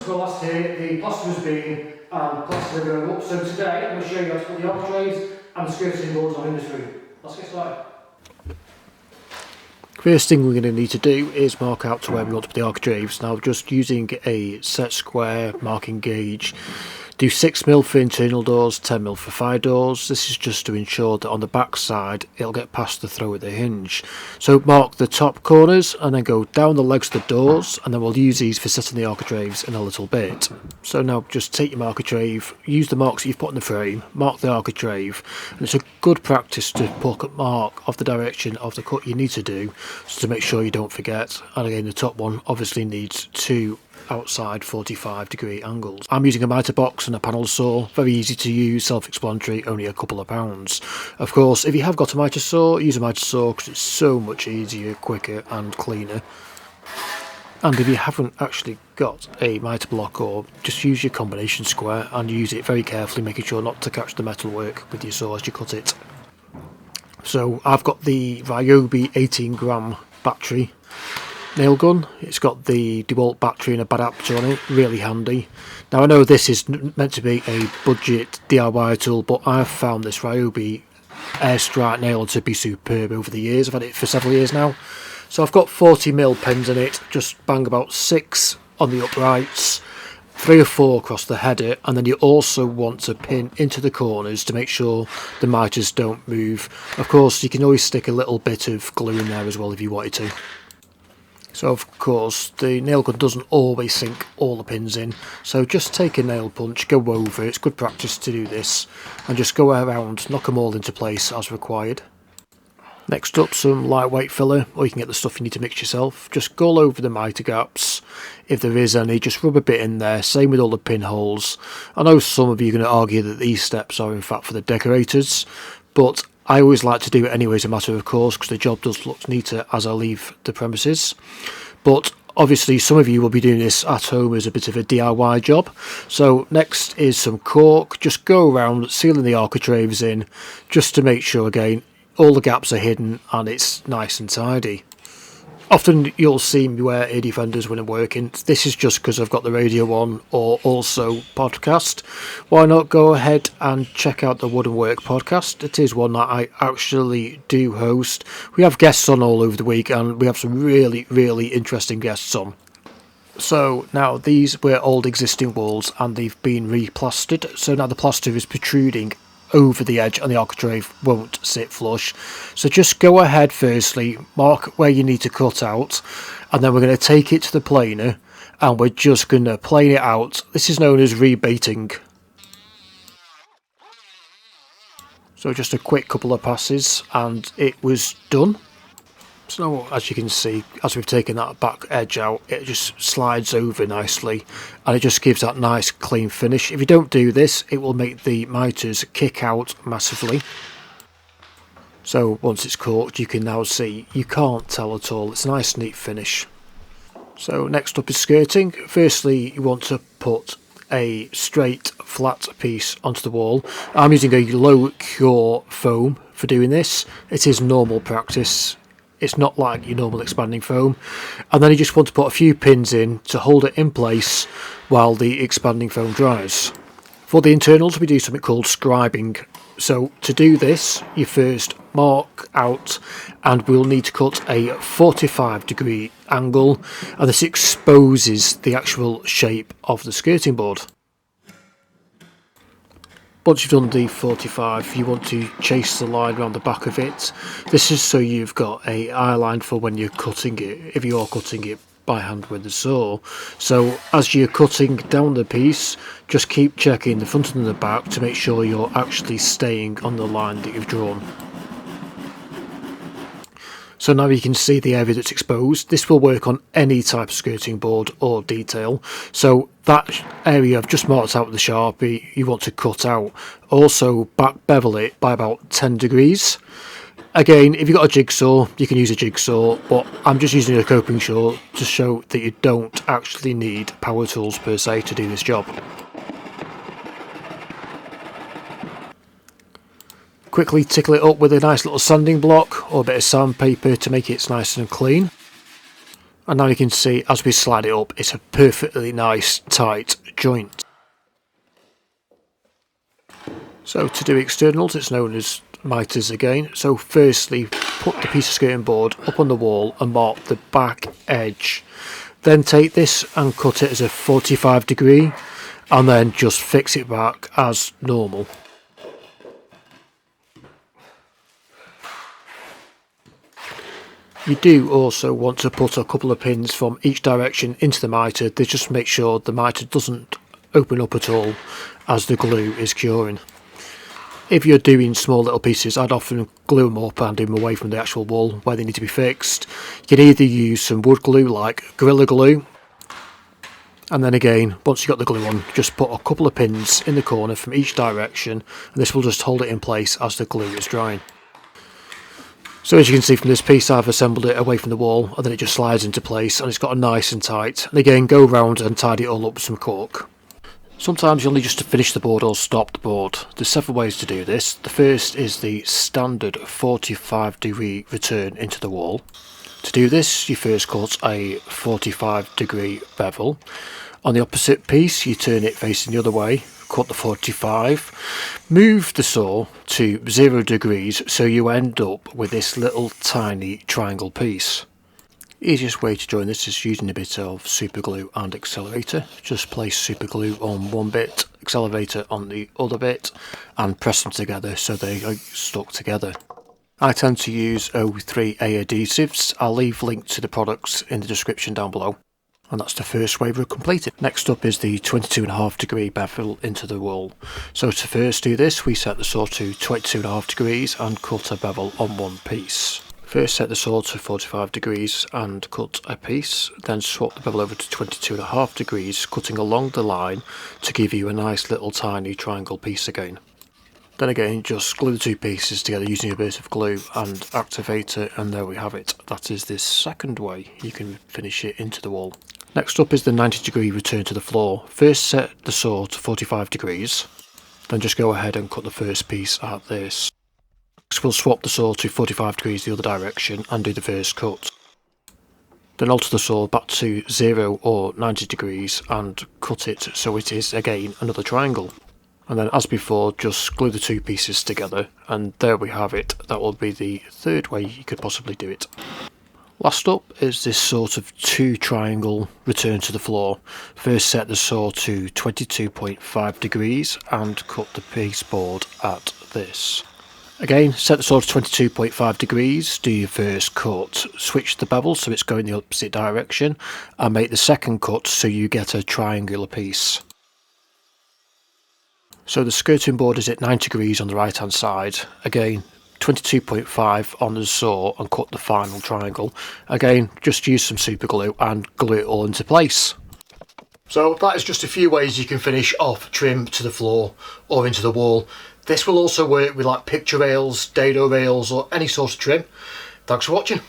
So last here, the plaster has been and plaster going up. So today I'm going to show you how to put the architraves and the skirting boards on in this room. Let's get started. First thing we're going to need to do is mark out to where we want to put the architraves. Now, just using a set square marking gauge, do 6mm for internal doors, 10mm for fire doors. This is just to ensure that on the back side it'll get past the throw of the hinge. So mark the top corners and then go down the legs of the doors, and then we'll use these for setting the architraves in a little bit. So now just take your architrave, use the marks that you've put in the frame, mark the architrave, and it's a good practice to put a mark of the direction of the cut you need to do, so to make sure you don't forget. And again, the top one obviously needs two outside 45-degree angles. I'm using a miter box and a panel saw, very easy to use, self-explanatory, only a couple of pounds. Of course, if you have got a miter saw, use a miter saw because it's so much easier, quicker and cleaner. And if you haven't actually got a miter block, or just use your combination square and use it very carefully, making sure not to catch the metalwork with your saw as you cut it. So I've got the Ryobi 18g battery nail gun. It's got the DeWalt battery and a bad adapter on it, really handy. Now I know this is meant to be a budget DIY tool, but I've found this Ryobi airstrike nail to be superb over the years. I've had it for several years now. So I've got 40mm pins in it, just bang about 6 on the uprights, 3 or 4 across the header, and then you also want to pin into the corners to make sure the miters don't move. Of course, you can always stick a little bit of glue in there as well if you wanted to. So of course the nail gun doesn't always sink all the pins in, so just take a nail punch, go over, it's good practice to do this, and just go around, knock them all into place as required. Next up, some lightweight filler, or you can get the stuff you need to mix yourself. Just go all over the miter gaps, if there is any, just rub a bit in there, same with all the pinholes. I know some of you are going to argue that these steps are in fact for the decorators, but I always like to do it anyway as a matter of course, because the job does look neater as I leave the premises. But obviously some of you will be doing this at home as a bit of a DIY job. So next is some cork. Just go around sealing the architraves in, just to make sure again all the gaps are hidden and it's nice and tidy. Often you'll see me wear ear defenders when I'm working. This is just because I've got the radio on, or also podcast. Why not go ahead and check out the Wood and Work podcast? It is one that I actually do host. We have guests on all over the week, and we have some really, really interesting guests on. So now these were old existing walls and they've been replastered. So now the plaster is protruding over the edge and the architrave won't sit flush. So just go ahead firstly, mark where you need to cut out, and then we're going to take it to the planer and we're just going to plane it out. This is known as rebating. So just a quick couple of passes and it was done. So now, as you can see, as we've taken that back edge out, it just slides over nicely and it just gives that nice clean finish. If you don't do this, it will make the miters kick out massively. So once it's corked, you can now see, you can't tell at all. It's a nice neat finish. So next up is skirting. Firstly, you want to put a straight flat piece onto the wall. I'm using a low cure foam for doing this. It is normal practice. It's not like your normal expanding foam. And then you just want to put a few pins in to hold it in place while the expanding foam dries. For the internals, we do something called scribing. So to do this, you first mark out, and we'll need to cut a 45-degree angle, and this exposes the actual shape of the skirting board. Once you've done the 45, you want to chase the line around the back of it. This is so you've got a eye line for when you're cutting it, if you're cutting it by hand with the saw. So as you're cutting down the piece, just keep checking the front and the back to make sure you're actually staying on the line that you've drawn. So now you can see the area that's exposed. This will work on any type of skirting board or detail. So that area I've just marked out with the Sharpie, you want to cut out. Also back bevel it by about 10 degrees. Again, if you've got a jigsaw, you can use a jigsaw, but I'm just using a coping saw to show that you don't actually need power tools per se to do this job. Quickly tickle it up with a nice little sanding block or a bit of sandpaper to make it nice and clean. And now you can see as we slide it up, it's a perfectly nice tight joint. So to do externals, it's known as miters again. So firstly, put the piece of skirting board up on the wall and mark the back edge. Then take this and cut it as a 45 degree and then just fix it back as normal. You do also want to put a couple of pins from each direction into the mitre to just make sure the mitre doesn't open up at all as the glue is curing. If you're doing small little pieces, I'd often glue them up and do them away from the actual wall where they need to be fixed. You can either use some wood glue like Gorilla Glue, and then again, once you've got the glue on, just put a couple of pins in the corner from each direction, and this will just hold it in place as the glue is drying. So as you can see from this piece, I've assembled it away from the wall, and then it just slides into place, and it's got a nice and tight. And again, go around and tidy it all up with some cork. Sometimes you'll need just to finish the board or stop the board. There's several ways to do this. The first is the standard 45 degree return into the wall. To do this, you first cut a 45 degree bevel. On the opposite piece, you turn it facing the other way, cut the 45, move the saw to 0 degrees so you end up with this little tiny triangle piece. Easiest way to join this is using a bit of super glue and accelerator. Just place super glue on one bit, accelerator on the other bit, and press them together so they are stuck together. I tend to use O3A adhesives. I'll leave links to the products in the description down below. And that's the first way we're completed. Next up is the 22.5 degree bevel into the wall. So to first do this, we set the saw to 22.5 degrees and cut a bevel on one piece. First set the saw to 45 degrees and cut a piece, then swap the bevel over to 22.5 degrees, cutting along the line to give you a nice little tiny triangle piece again. Then again, just glue the two pieces together using a bit of glue and activator, and there we have it. That is the second way you can finish it into the wall. Next up is the 90 degree return to the floor. First set the saw to 45 degrees, then just go ahead and cut the first piece at this. Next we'll swap the saw to 45 degrees the other direction and do the first cut. Then alter the saw back to 0 or 90 degrees and cut it so it is again another triangle. And then as before, just glue the two pieces together, and there we have it. That will be the third way you could possibly do it. Last up is this sort of two triangle return to the floor. First set the saw to 22.5 degrees and cut the piece board at this. Again, set the saw to 22.5 degrees, do your first cut, switch the bevel so it's going the opposite direction, and make the second cut so you get a triangular piece. So the skirting board is at 90 degrees on the right hand side. Again, 22.5 on the saw and cut the final triangle. Again, just use some super glue and glue it all into place. So that is just a few ways you can finish off trim to the floor or into the wall. This will also work with like picture rails, dado rails or any sort of trim. Thanks for watching.